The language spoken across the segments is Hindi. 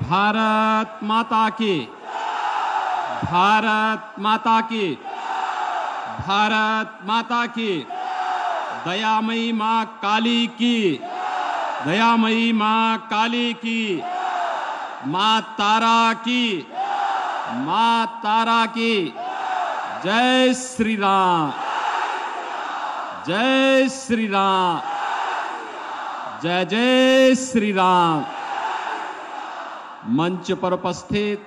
भारत माता की, भारत माता की, भारत माता की, दयामयी मां काली की, दयामयी मां काली की, मां तारा की, मां तारा की। जय श्री राम, जय श्री राम, जय जय श्री राम। मंच पर उपस्थित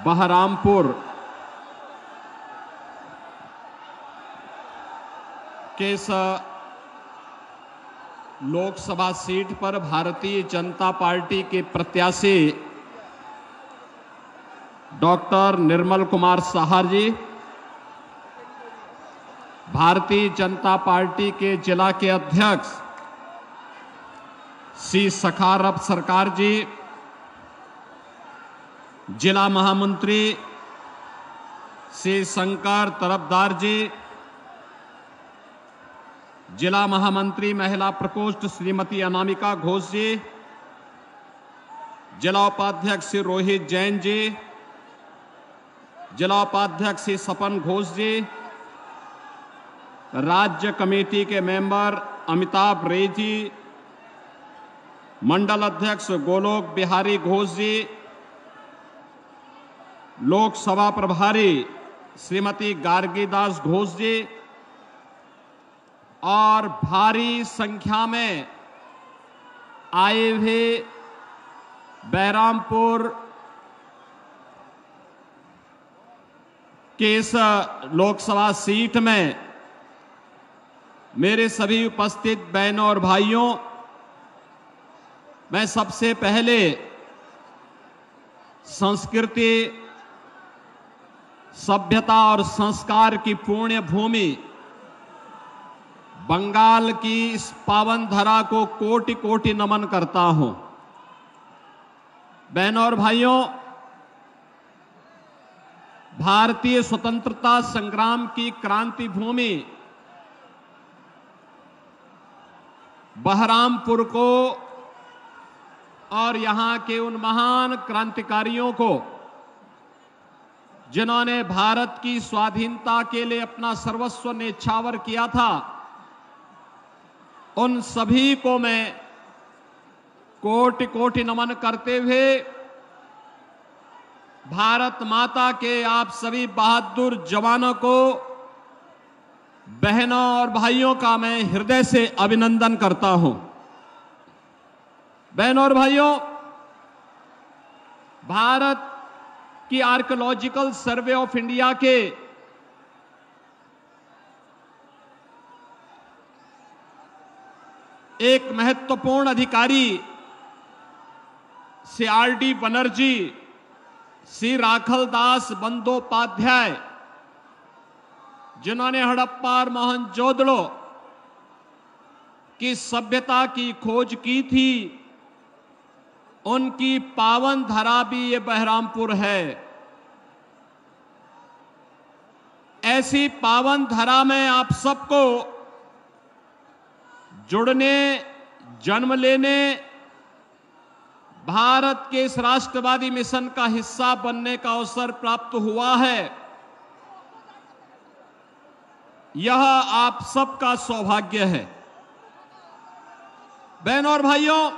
बहरामपुर के लोकसभा सीट पर भारतीय जनता पार्टी के प्रत्याशी डॉक्टर निर्मल कुमार साहर जी, भारतीय जनता पार्टी के जिला के अध्यक्ष श्री सखारब सरकार जी, जिला महामंत्री श्री शंकर तरफदार जी, जिला महामंत्री महिला प्रकोष्ठ श्रीमती अनामिका घोष जी, जिला उपाध्यक्ष श्री रोहित जैन जी, जिला उपाध्यक्ष श्री सपन घोष जी, राज्य कमेटी के मेंबर अमिताभ रे जी, मंडल अध्यक्ष गोलोक बिहारी घोष जी, लोकसभा प्रभारी श्रीमती गार्गी दास घोष जी और भारी संख्या में आए हुए बहरामपुर के इस लोकसभा सीट में मेरे सभी उपस्थित बहनों और भाइयों, मैं सबसे पहले संस्कृति, सभ्यता और संस्कार की पुण्य भूमि बंगाल की इस पावन धरा को कोटि कोटि नमन करता हूं। बहनों और भाइयों, भारतीय स्वतंत्रता संग्राम की क्रांति भूमि बहरामपुर को और यहां के उन महान क्रांतिकारियों को जिन्होंने भारत की स्वाधीनता के लिए अपना सर्वस्व न्यौछावर किया था, उन सभी को मैं कोटि कोटि नमन करते हुए भारत माता के आप सभी बहादुर जवानों को, बहनों और भाइयों का मैं हृदय से अभिनंदन करता हूं। बहनों और भाइयों, भारत की आर्कियोलॉजिकल सर्वे ऑफ इंडिया के एक महत्वपूर्ण अधिकारी श्री आर.डी. बनर्जी, श्री राखलदास बंदोपाध्याय, जिन्होंने हड़प्पा और मोहनजोदड़ो की सभ्यता की खोज की थी, उनकी पावन धरा भी ये बहरामपुर है। ऐसी पावन धरा में आप सबको जुड़ने, जन्म लेने, भारत के इस राष्ट्रवादी मिशन का हिस्सा बनने का अवसर प्राप्त हुआ है। यह आप सबका सौभाग्य है। बहनों और भाइयों,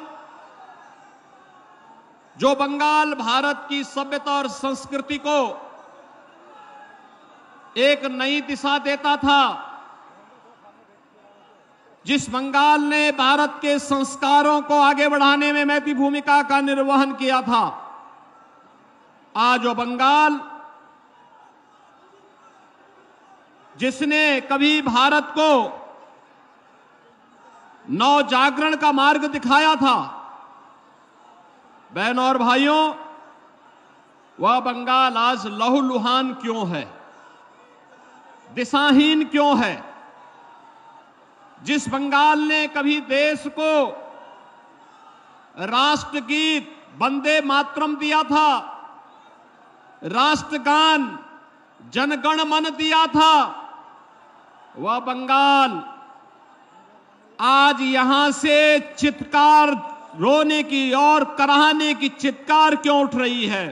जो बंगाल भारत की सभ्यता और संस्कृति को एक नई दिशा देता था, जिस बंगाल ने भारत के संस्कारों को आगे बढ़ाने में महती भूमिका का निर्वहन किया था, आज वो बंगाल जिसने कभी भारत को नव जागरण का मार्ग दिखाया था, बहनों और भाइयों, वह बंगाल आज लहूलुहान क्यों है, दिशाहीन क्यों है? जिस बंगाल ने कभी देश को राष्ट्रगीत वंदे मातरम दिया था, राष्ट्रगान जनगण मन दिया था, वह बंगाल आज यहां से चित्कार रोने की और कराहने की चित्कार क्यों उठ रही है?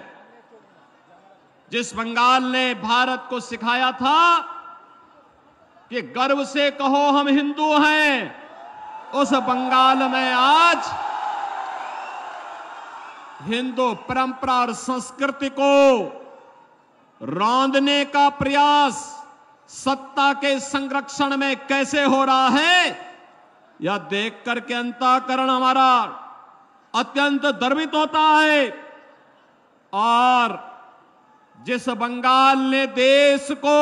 जिस बंगाल ने भारत को सिखाया था कि गर्व से कहो हम हिंदू हैं, उस बंगाल में आज हिंदू परंपरा और संस्कृति को रौंदने का प्रयास सत्ता के संरक्षण में कैसे हो रहा है, यह देख करके अंतःकरण हमारा अत्यंत गर्वित होता है। और जिस बंगाल ने देश को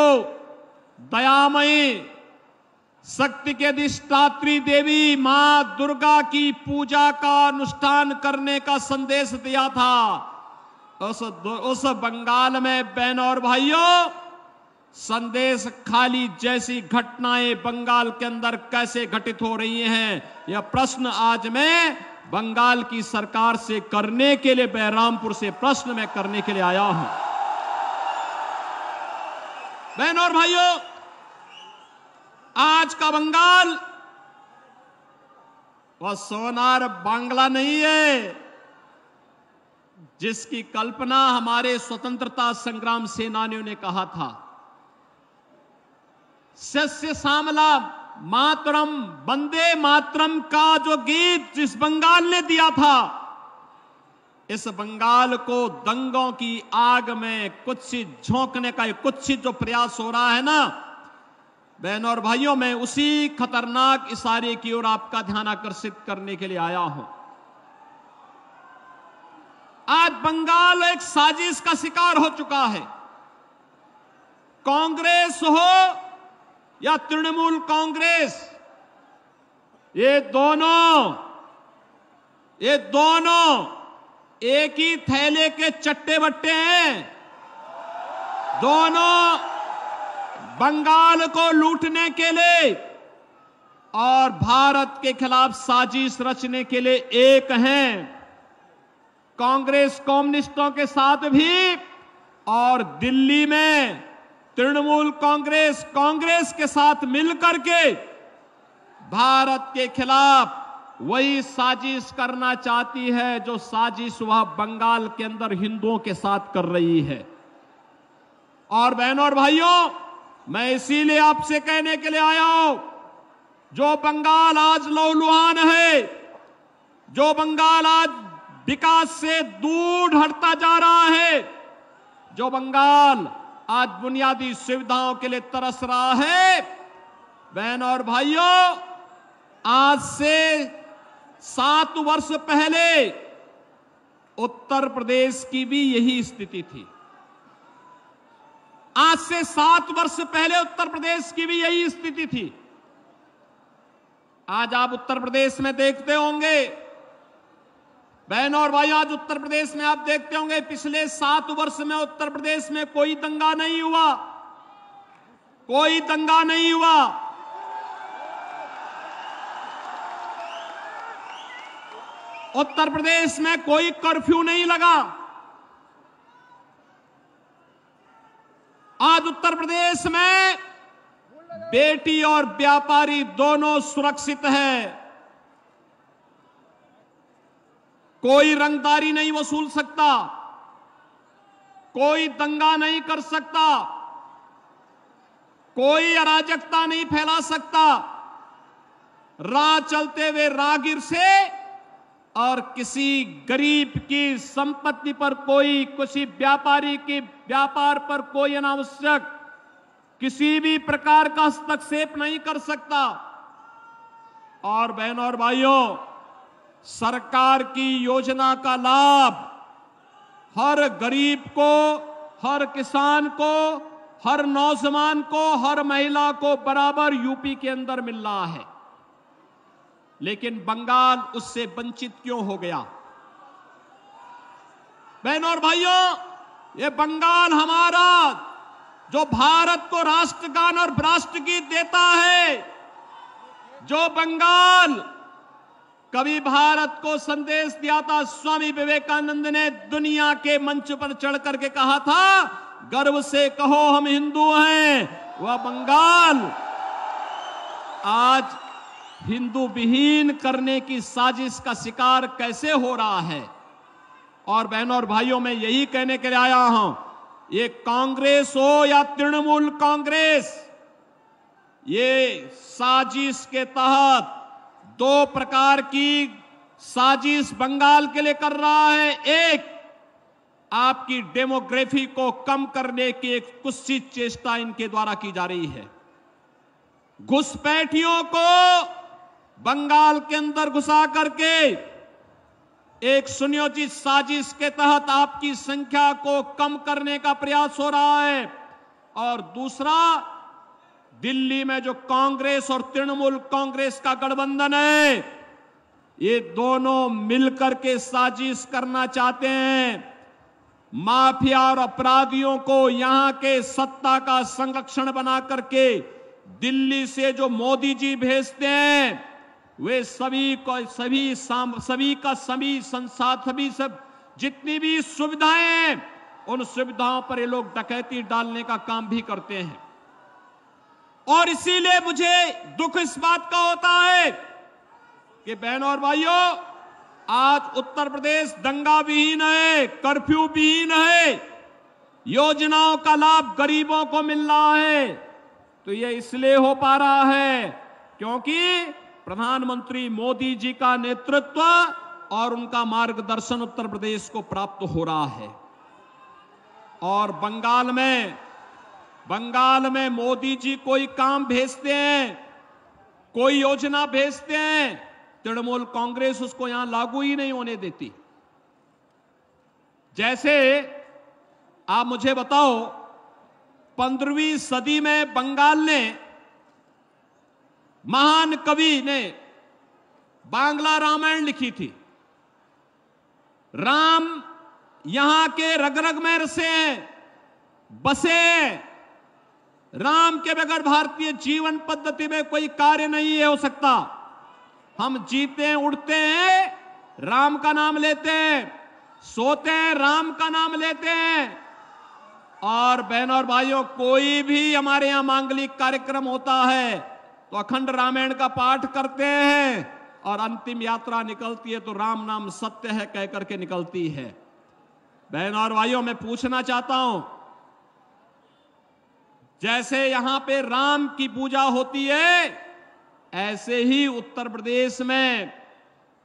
दयामयी शक्ति के अधिष्ठात्री देवी मां दुर्गा की पूजा का अनुष्ठान करने का संदेश दिया था, उस बंगाल में बहनों और भाइयों, संदेश खाली जैसी घटनाएं बंगाल के अंदर कैसे घटित हो रही हैं, यह प्रश्न आज मैं बंगाल की सरकार से करने के लिए, बहरामपुर से प्रश्न मैं करने के लिए आया हूं। बहनों और भाइयों, आज का बंगाल वह सोनार बांग्ला नहीं है जिसकी कल्पना हमारे स्वतंत्रता संग्राम सेनानियों ने कहा था। सस्य श्यामला मातरम वंदे मातरम का जो गीत जिस बंगाल ने दिया था, इस बंगाल को दंगों की आग में कुत्सित झोंकने का कुत्सित जो प्रयास हो रहा है ना, बहनों और भाइयों, मैं उसी खतरनाक इशारे की ओर आपका ध्यान आकर्षित करने के लिए आया हूं। आज बंगाल एक साजिश का शिकार हो चुका है। कांग्रेस हो या तृणमूल कांग्रेस, ये दोनों एक ही थैले के चट्टे बट्टे हैं। दोनों बंगाल को लूटने के लिए और भारत के खिलाफ साजिश रचने के लिए एक हैं। कांग्रेस कम्युनिस्टों के साथ भी और दिल्ली में तृणमूल कांग्रेस के साथ मिलकर के भारत के खिलाफ वही साजिश करना चाहती है जो साजिश वह बंगाल के अंदर हिंदुओं के साथ कर रही है। और बहनों और भाइयों, मैं इसीलिए आपसे कहने के लिए आया हूं, जो बंगाल आज लहूलुहान है, जो बंगाल आज विकास से दूर हटता जा रहा है, जो बंगाल आज बुनियादी सुविधाओं के लिए तरस रहा है, बहनों और भाइयों, आज से 7 वर्ष पहले उत्तर प्रदेश की भी यही स्थिति थी। आज से 7 वर्ष पहले उत्तर प्रदेश की भी यही स्थिति थी। आज आप उत्तर प्रदेश में देखते होंगे, बहनों और भाइयों, आज उत्तर प्रदेश में आप देखते होंगे पिछले 7 वर्ष में उत्तर प्रदेश में कोई दंगा नहीं हुआ, कोई दंगा नहीं हुआ। उत्तर प्रदेश में कोई कर्फ्यू नहीं लगा। आज उत्तर प्रदेश में बेटी और व्यापारी दोनों सुरक्षित है। कोई रंगदारी नहीं वसूल सकता, कोई दंगा नहीं कर सकता, कोई अराजकता नहीं फैला सकता। राह चलते हुए राहगीर से और किसी गरीब की संपत्ति पर कोई, किसी व्यापारी की व्यापार पर कोई अनावश्यक किसी भी प्रकार का हस्तक्षेप नहीं कर सकता। और बहनों और भाइयों, सरकार की योजना का लाभ हर गरीब को, हर किसान को, हर नौजवान को, हर महिला को बराबर यूपी के अंदर मिल रहा है। लेकिन बंगाल उससे वंचित क्यों हो गया? बहनों और भाइयों, ये बंगाल हमारा जो भारत को राष्ट्रगान और राष्ट्रगीत देता है, जो बंगाल कभी भारत को संदेश दिया था, स्वामी विवेकानंद ने दुनिया के मंच पर चढ़ करके कहा था, गर्व से कहो हम हिंदू हैं, वह बंगाल आज हिंदू विहीन करने की साजिश का शिकार कैसे हो रहा है। और बहनों और भाइयों, मैं यही कहने के लिए आया हूं, ये कांग्रेस हो या तृणमूल कांग्रेस, ये साजिश के तहत दो प्रकार की साजिश बंगाल के लिए कर रहा है। एक, आपकी डेमोग्राफी को कम करने की एक कुत्सित चेष्टा इनके द्वारा की जा रही है। घुसपैठियों को बंगाल के अंदर घुसा करके एक सुनियोजित साजिश के तहत आपकी संख्या को कम करने का प्रयास हो रहा है। और दूसरा, दिल्ली में जो कांग्रेस और तृणमूल कांग्रेस का गठबंधन है, ये दोनों मिलकर के साजिश करना चाहते हैं। माफिया और अपराधियों को यहां के सत्ता का संरक्षण बना करके दिल्ली से जो मोदी जी भेजते हैं, वे सभी संसाधन, सब जितनी भी सुविधाएं हैं, उन सुविधाओं पर ये लोग डकैती डालने का काम भी करते हैं। और इसीलिए मुझे दुख इस बात का होता है कि बहनों और भाइयों, आज उत्तर प्रदेश दंगा विहीन है, कर्फ्यू विहीन है, योजनाओं का लाभ गरीबों को मिल रहा है। तो ये इसलिए हो पा रहा है क्योंकि प्रधानमंत्री मोदी जी का नेतृत्व और उनका मार्गदर्शन उत्तर प्रदेश को प्राप्त हो रहा है। और बंगाल में मोदी जी कोई काम भेजते हैं, कोई योजना भेजते हैं, तृणमूल कांग्रेस उसको यहां लागू ही नहीं होने देती। जैसे आप मुझे बताओ, 15वीं सदी में बंगाल ने, महान कवि ने बांग्ला रामायण लिखी थी। राम यहां के रग रग में रसे हैं, बसे हैं। राम के बगैर भारतीय जीवन पद्धति में कोई कार्य नहीं हो सकता। हम जीते हैं, उठते हैं, राम का नाम लेते हैं, सोते हैं, राम का नाम लेते हैं। और बहनों और भाइयों, कोई भी हमारे यहां मांगलिक कार्यक्रम होता है तो अखंड रामायण का पाठ करते हैं, और अंतिम यात्रा निकलती है तो राम नाम सत्य है कह करके निकलती है। बहनों और भाइयों, मैं पूछना चाहता हूं, जैसे यहां पे राम की पूजा होती है, ऐसे ही उत्तर प्रदेश में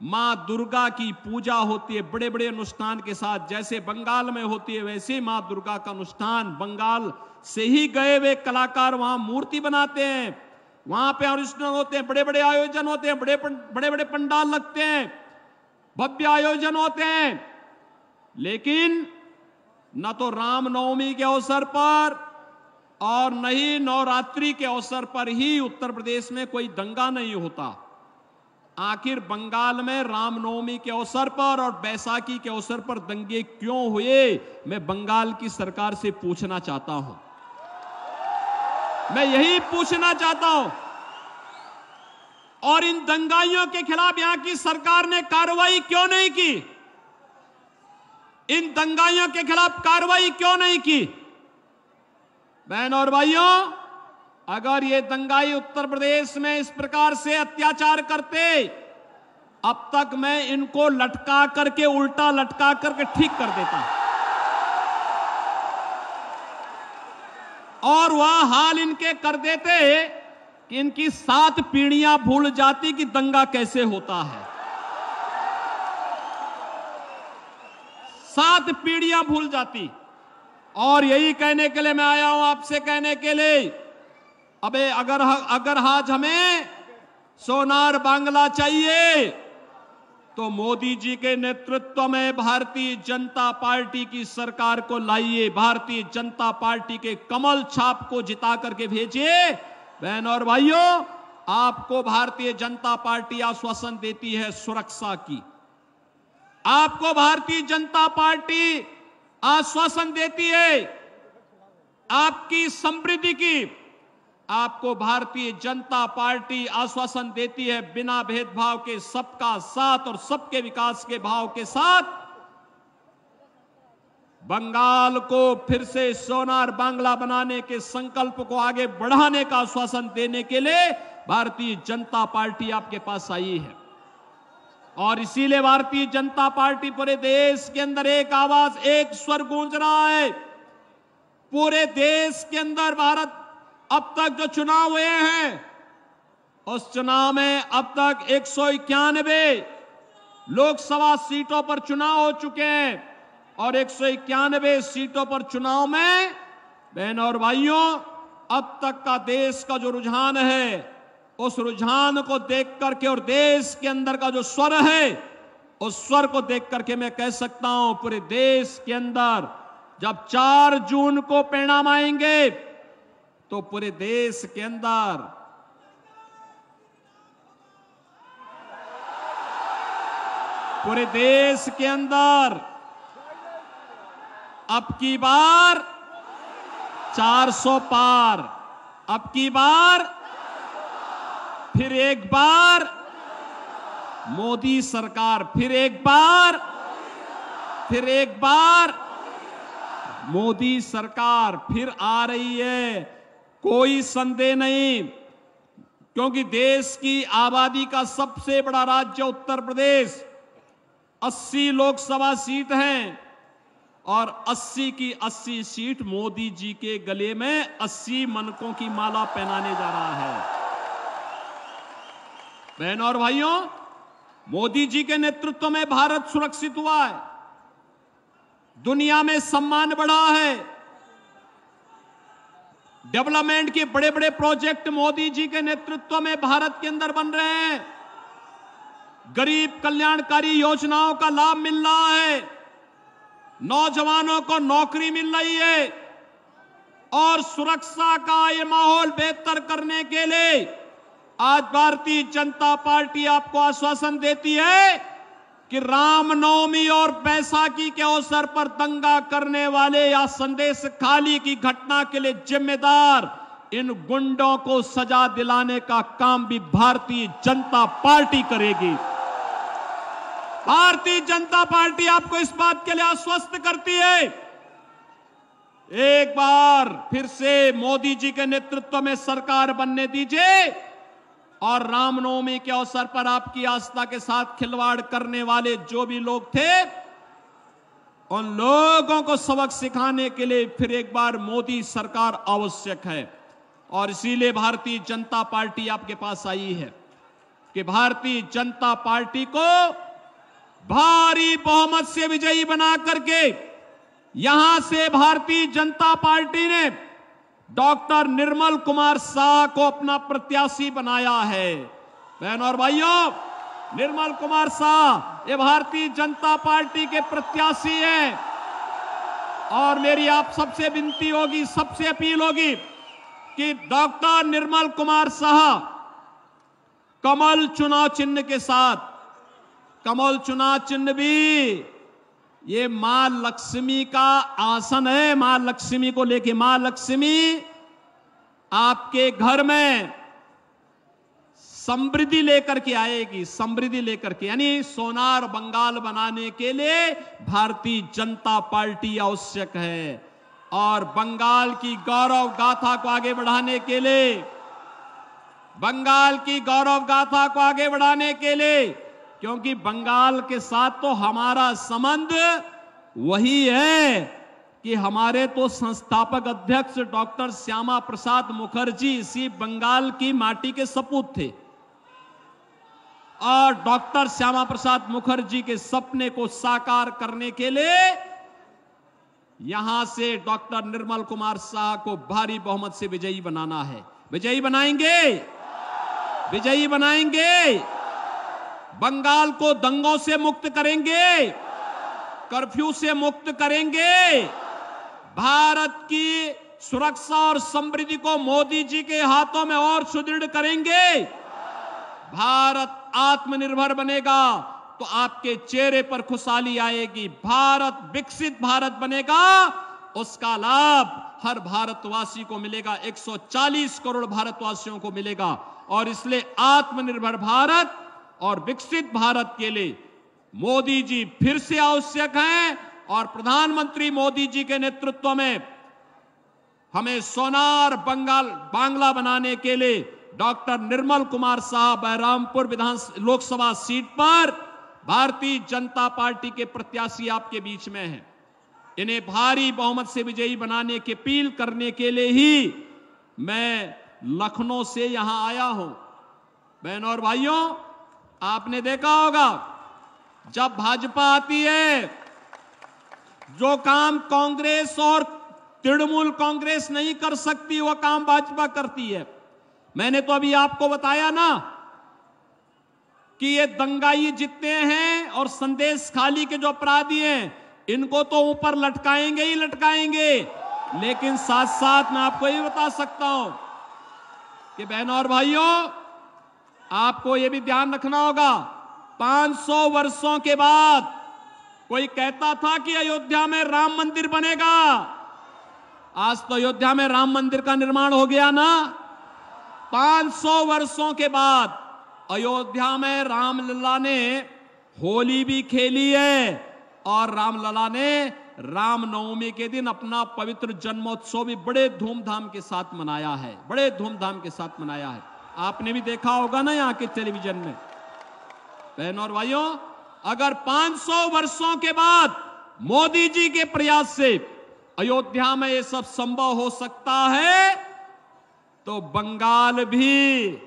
मां दुर्गा की पूजा होती है, बड़े बड़े अनुष्ठान के साथ। जैसे बंगाल में होती है, वैसे मां दुर्गा का अनुष्ठान, बंगाल से ही गए हुए कलाकार वहां मूर्ति बनाते हैं, वहां पे अनुष्ठान होते हैं, बड़े बड़े आयोजन होते हैं, बड़े बड़े पंडाल लगते हैं, भव्य आयोजन होते हैं। लेकिन न तो रामनवमी के अवसर पर और न ही नवरात्रि के अवसर पर ही उत्तर प्रदेश में कोई दंगा नहीं होता। आखिर बंगाल में रामनवमी के अवसर पर और बैसाखी के अवसर पर दंगे क्यों हुए, मैं बंगाल की सरकार से पूछना चाहता हूं। मैं यही पूछना चाहता हूं। और इन दंगाइयों के खिलाफ यहां की सरकार ने कार्रवाई क्यों नहीं की? इन दंगाइयों के खिलाफ कार्रवाई क्यों नहीं की? बहनों और भाइयों, अगर ये दंगाई उत्तर प्रदेश में इस प्रकार से अत्याचार करते, अब तक मैं इनको लटका करके, उल्टा लटका करके ठीक कर देता। और वह हाल इनके कर देते कि इनकी 7 पीढ़ियां भूल जाती कि दंगा कैसे होता है। 7 पीढ़ियां भूल जाती। और यही कहने के लिए मैं आया हूं, आपसे कहने के लिए, अबे अगर आज हमें सोनार बांग्ला चाहिए तो मोदी जी के नेतृत्व में भारतीय जनता पार्टी की सरकार को लाइए, भारतीय जनता पार्टी के कमल छाप को जिता करके भेजिए। बहनों और भाइयों, आपको भारतीय जनता पार्टी आश्वासन देती है सुरक्षा की, आपको भारतीय जनता पार्टी आश्वासन देती है आपकी समृद्धि की, आपको भारतीय जनता पार्टी आश्वासन देती है बिना भेदभाव के सबका साथ और सबके विकास के भाव के साथ बंगाल को फिर से सोनार बांग्ला बनाने के संकल्प को आगे बढ़ाने का आश्वासन देने के लिए भारतीय जनता पार्टी आपके पास आई है। और इसीलिए भारतीय जनता पार्टी पूरे देश के अंदर एक आवाज, एक स्वर गूंज रहा है। पूरे देश के अंदर भारत अब तक जो चुनाव हुए हैं, उस चुनाव में अब तक 191 लोकसभा सीटों पर चुनाव हो चुके हैं और 191 सीटों पर चुनाव में बहनों और भाइयों, अब तक का देश का जो रुझान है, उस रुझान को देख करके और देश के अंदर का जो स्वर है, उस स्वर को देख करके मैं कह सकता हूं पूरे देश के अंदर जब 4 जून को परिणाम आएंगे तो पूरे देश के अंदर अब की बार 400 पार, अब की बार फिर एक बार मोदी सरकार, फिर एक बार मोदी सरकार फिर आ रही है। कोई संदेह नहीं, क्योंकि देश की आबादी का सबसे बड़ा राज्य उत्तर प्रदेश, 80 लोकसभा सीट हैं और 80 की 80 सीट मोदी जी के गले में 80 मनकों की माला पहनाने जा रहा है। बहनों और भाइयों, मोदी जी के नेतृत्व में भारत सुरक्षित हुआ है, दुनिया में सम्मान बढ़ा है, डेवलपमेंट के बड़े बड़े प्रोजेक्ट मोदी जी के नेतृत्व में भारत के अंदर बन रहे हैं, गरीब कल्याणकारी योजनाओं का लाभ मिल रहा है, नौजवानों को नौकरी मिल रही है और सुरक्षा का ये माहौल बेहतर करने के लिए आज भारतीय जनता पार्टी आपको आश्वासन देती है कि रामनवमी और बैसाखी के अवसर पर दंगा करने वाले या संदेश खाली की घटना के लिए जिम्मेदार इन गुंडों को सजा दिलाने का काम भी भारतीय जनता पार्टी करेगी। भारतीय जनता पार्टी आपको इस बात के लिए आश्वस्त करती है, एक बार फिर से मोदी जी के नेतृत्व में सरकार बनने दीजिए और रामनवमी के अवसर पर आपकी आस्था के साथ खिलवाड़ करने वाले जो भी लोग थे, उन लोगों को सबक सिखाने के लिए फिर एक बार मोदी सरकार आवश्यक है। और इसीलिए भारतीय जनता पार्टी आपके पास आई है कि भारतीय जनता पार्टी को भारी बहुमत से विजयी बना करके यहां से भारतीय जनता पार्टी ने डॉक्टर निर्मल कुमार शाह को अपना प्रत्याशी बनाया है। बहनों और भाइयों, निर्मल कुमार शाह ये भारतीय जनता पार्टी के प्रत्याशी हैं और मेरी आप सबसे विनती होगी, सबसे अपील होगी कि डॉक्टर निर्मल कुमार शाह कमल चुनाव चिन्ह के साथ, कमल चुनाव चिन्ह भी ये मां लक्ष्मी का आसन है, मां लक्ष्मी को लेके, मां लक्ष्मी आपके घर में समृद्धि लेकर के आएगी, समृद्धि लेकर के, यानी सोनार बंगाल बनाने के लिए भारतीय जनता पार्टी आवश्यक है। और बंगाल की गौरव गाथा को आगे बढ़ाने के लिए, बंगाल की गौरव गाथा को आगे बढ़ाने के लिए, क्योंकि बंगाल के साथ तो हमारा संबंध वही है कि हमारे तो संस्थापक अध्यक्ष डॉक्टर श्यामा प्रसाद मुखर्जी इसी बंगाल की माटी के सपूत थे और डॉक्टर श्यामा प्रसाद मुखर्जी के सपने को साकार करने के लिए यहां से डॉक्टर निर्मल कुमार शाह को भारी बहुमत से विजयी बनाना है। विजयी बनाएंगे, विजयी बनाएंगे, बंगाल को दंगों से मुक्त करेंगे, कर्फ्यू से मुक्त करेंगे, भारत की सुरक्षा और समृद्धि को मोदी जी के हाथों में और सुदृढ़ करेंगे। भारत आत्मनिर्भर बनेगा तो आपके चेहरे पर खुशहाली आएगी। भारत विकसित भारत बनेगा, उसका लाभ हर भारतवासी को मिलेगा, 140 करोड़ भारतवासियों को मिलेगा। और इसलिए आत्मनिर्भर भारत और विकसित भारत के लिए मोदी जी फिर से आवश्यक हैं और प्रधानमंत्री मोदी जी के नेतृत्व में हमें सोनार बांग्ला बनाने के लिए डॉक्टर निर्मल कुमार साहब बहरामपुर लोकसभा सीट पर भारतीय जनता पार्टी के प्रत्याशी आपके बीच में हैं। इन्हें भारी बहुमत से विजयी बनाने की अपील करने के लिए ही मैं लखनऊ से यहां आया हूं। बहनों और भाइयों, आपने देखा होगा जब भाजपा आती है, जो काम कांग्रेस और तृणमूल कांग्रेस नहीं कर सकती वो काम भाजपा करती है। मैंने तो अभी आपको बताया ना कि ये दंगाई जितने हैं और संदेश खाली के जो अपराधी हैं, इनको तो ऊपर लटकाएंगे ही लटकाएंगे, लेकिन साथ साथ मैं आपको ये बता सकता हूं कि बहनों और भाइयों, आपको ये भी ध्यान रखना होगा, 500 वर्षों के बाद कोई कहता था कि अयोध्या में राम मंदिर बनेगा। आज तो अयोध्या में राम मंदिर का निर्माण हो गया ना। 500 वर्षों के बाद अयोध्या में रामलला ने होली भी खेली है और रामलला ने रामनवमी के दिन अपना पवित्र जन्मोत्सव भी बड़े धूमधाम के साथ मनाया है, बड़े धूमधाम के साथ मनाया है। आपने भी देखा होगा ना यहाँ के टेलीविजन में। बहनों और भाइयों, अगर 500 वर्षों के बाद मोदी जी के प्रयास से अयोध्या में ये सब संभव हो सकता है, तो बंगाल भी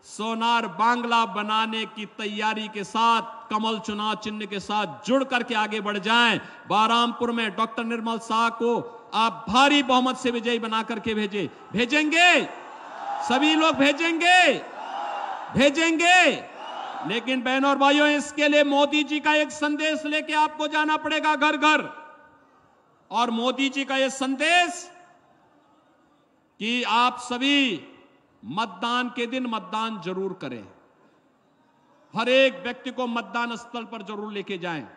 सोनार बांग्ला बनाने की तैयारी के साथ कमल चुनाव चिन्ह के साथ जुड़ करके आगे बढ़ जाएं। बहरामपुर में डॉक्टर निर्मल साह को आप भारी बहुमत से विजयी बना करके भेजेंगे, सभी लोग भेजेंगे। लेकिन बहनों और भाइयों, इसके लिए मोदी जी का एक संदेश लेके आपको जाना पड़ेगा घर घर। और मोदी जी का यह संदेश कि आप सभी मतदान के दिन मतदान जरूर करें, हर एक व्यक्ति को मतदान स्थल पर जरूर लेके जाएं।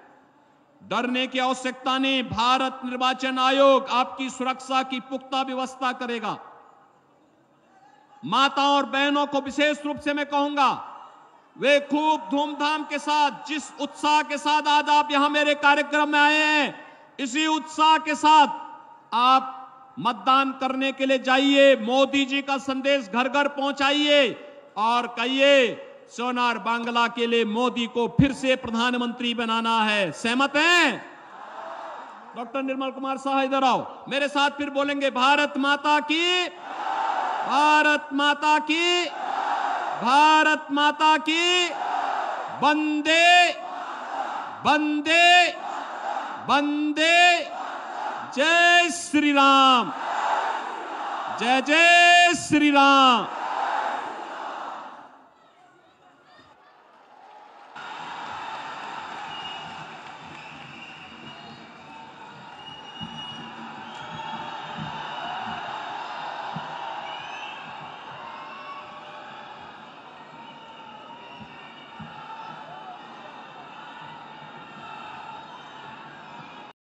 डरने की आवश्यकता नहीं। भारत निर्वाचन आयोग आपकी सुरक्षा की पुख्ता व्यवस्था करेगा। माताओं और बहनों को विशेष रूप से मैं कहूंगा, वे खूब धूमधाम के साथ, जिस उत्साह के साथ आज आप यहां मेरे कार्यक्रम में आए हैं, इसी उत्साह के साथ आप मतदान करने के लिए जाइए। मोदी जी का संदेश घर घर पहुंचाइए और कहिए, सोनार बांग्ला के लिए मोदी को फिर से प्रधानमंत्री बनाना है। सहमत हैं? डॉक्टर निर्मल कुमार साह इधर आओ, मेरे साथ फिर बोलेंगे, भारत माता की, भारत माता की, भारत माता की, वंदे वंदे वंदे, जय श्री राम, जय जय श्री राम।